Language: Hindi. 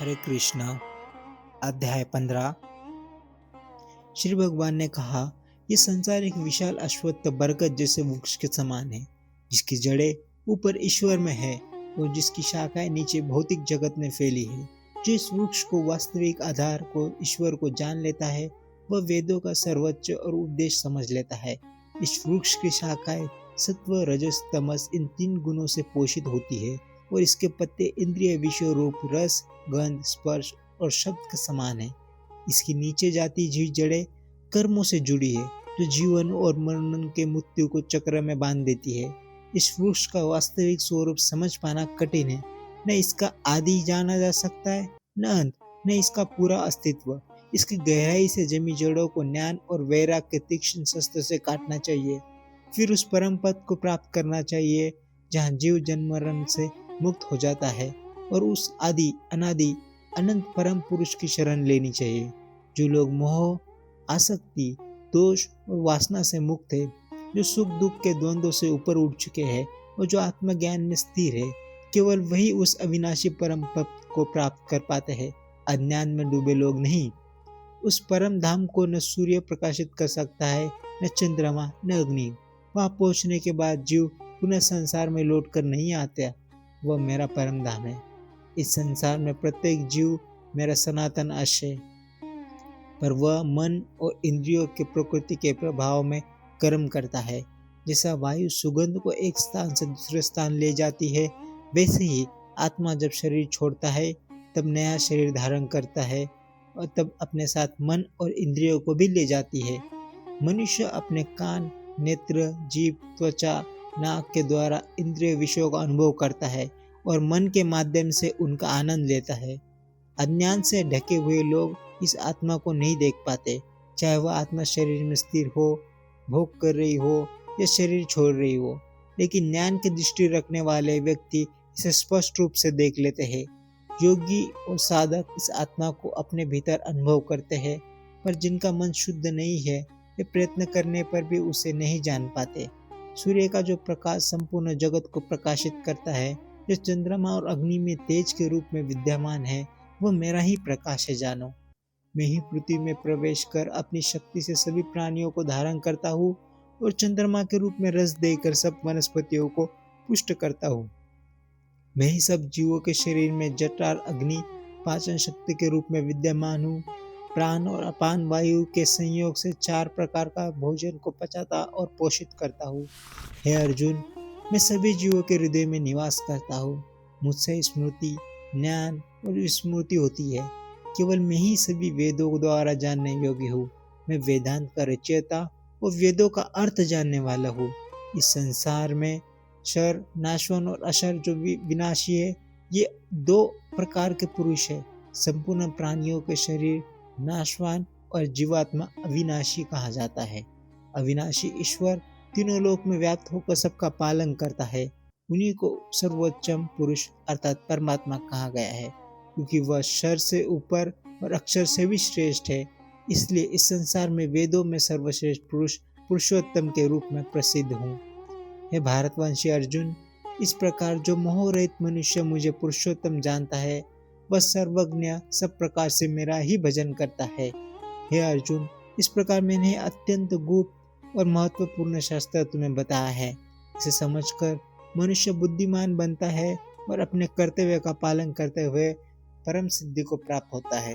हरे कृष्णा। अध्याय 15। श्री भगवान ने कहा, ये संसार एक विशाल अश्वत्थ बरगद जैसे वृक्ष के समान है, जिसकी जड़ें ऊपर ईश्वर में है और जिसकी शाखाएं नीचे भौतिक जगत में फैली है। जो इस वृक्ष को वास्तविक आधार को ईश्वर को जान लेता है, वह वेदों का सर्वोच्च और उपदेश समझ लेता है। इस वृक्ष की शाखाएं सत्व रजस तमस इन 3 गुणों से पोषित होती है और इसके पत्ते इंद्रिय विषय रूप रस गंध स्पर्श और शब्द के समान है। इसकी नीचे जाती जीव जड़ें कर्मों से जुड़ी है, जो जीवन और मरण के मृत्यु को चक्र में बांध देती है। इस वृक्ष का वास्तविक स्वरूप समझ पाना कठिन है। न इसका आदि जाना जा सकता है, न अंत, न इसका पूरा अस्तित्व। इसकी गहराई से जमी जड़ों को ज्ञान और वैराग्य के तीक्ष्ण शस्त्र से काटना चाहिए, फिर उस परम पद को प्राप्त करना चाहिए जहाँ जीव जन्म मरण से मुक्त हो जाता है और उस आदि अनादि अनंत परम पुरुष की शरण लेनी चाहिए। जो लोग मोह आसक्ति दोष और वासना से मुक्त है, जो सुख दुख के द्वंद्वों से ऊपर उठ चुके हैं और जो आत्मज्ञान में स्थिर है, केवल वही उस अविनाशी परम पद को प्राप्त कर पाते हैं। अज्ञान में डूबे लोग नहीं। उस परम धाम को न सूर्य प्रकाशित कर सकता है, न चंद्रमा, न अग्नि। वहां पहुंचने के बाद जीव पुनः संसार में लौट कर नहीं आते। वह मेरा परम धाम है। इस संसार में प्रत्येक जीव मेरा सनातन अंश है, पर वह मन और इंद्रियों के प्रकृति के प्रभाव में कर्म करता है। जैसा वायु सुगंध को एक स्थान से दूसरे स्थान ले जाती है, वैसे ही आत्मा जब शरीर छोड़ता है तब नया शरीर धारण करता है और तब अपने साथ मन और इंद्रियों को भी ले जाती है। मनुष्य अपने कान नेत्र जीभ त्वचा नाक के द्वारा इंद्रिय विषयों का अनुभव करता है और मन के माध्यम से उनका आनंद लेता है। अज्ञान से ढके हुए लोग इस आत्मा को नहीं देख पाते, चाहे वह आत्मा शरीर में स्थिर हो, भोग कर रही हो या शरीर छोड़ रही हो। लेकिन ज्ञान की दृष्टि रखने वाले व्यक्ति इसे स्पष्ट रूप से देख लेते हैं। योगी और साधक इस आत्मा को अपने भीतर अनुभव करते हैं, पर जिनका मन शुद्ध नहीं है, वे प्रयत्न करने पर भी उसे नहीं जान पाते। सूर्य का जो प्रकाश संपूर्ण जगत को प्रकाशित करता है, जो चंद्रमा और अग्नि में तेज के रूप में विद्यमान है, वह मेरा ही प्रकाश है जानो। मैं ही पृथ्वी में प्रवेश कर अपनी शक्ति से सभी प्राणियों को धारण करता हूँ और चंद्रमा के रूप में रस देकर सब वनस्पतियों को पुष्ट करता हूँ। मैं ही सब जीवों के शरीर में जठर अग्नि पाचन शक्ति के रूप में विद्यमान हूँ। प्राण और अपान वायु के संयोग से 4 प्रकार का भोजन को पचाता और पोषित करता हूँ। हे अर्जुन, मैं सभी जीवों के हृदय में निवास करता हूँ। मुझसे स्मृति ज्ञान और विस्मृति होती है। केवल मैं ही सभी वेदों द्वारा जानने योग्य हूँ। मैं वेदांत का रचयिता और वेदों का अर्थ जानने वाला हूँ। इस संसार में क्षर नाशवान और अक्षर जो विनाशी है, ये 2 प्रकार के पुरुष है। संपूर्ण प्राणियों के शरीर नाशवान और जीवात्मा अविनाशी कहा जाता है। अविनाशी ईश्वर तीनों लोक में व्याप्त होकर सबका पालन करता है। उन्हीं को सर्वोच्चम पुरुष अर्थात परमात्मा कहा गया है, क्योंकि वह क्षर से ऊपर और अक्षर से भी श्रेष्ठ है। इसलिए इस संसार में वेदों में सर्वश्रेष्ठ पुरुष पुरुषोत्तम के रूप में प्रसिद्ध हूँ। हे भारतवंशी अर्जुन, इस प्रकार जो मोह रहित मनुष्य मुझे पुरुषोत्तम जानता है, वह सर्वज्ञ सब प्रकार से मेरा ही भजन करता है। हे अर्जुन, इस प्रकार मैंने अत्यंत गुप्त और महत्वपूर्ण शास्त्र तुम्हें बताया है। इसे समझकर मनुष्य बुद्धिमान बनता है और अपने कर्तव्य का पालन करते हुए परम सिद्धि को प्राप्त होता है।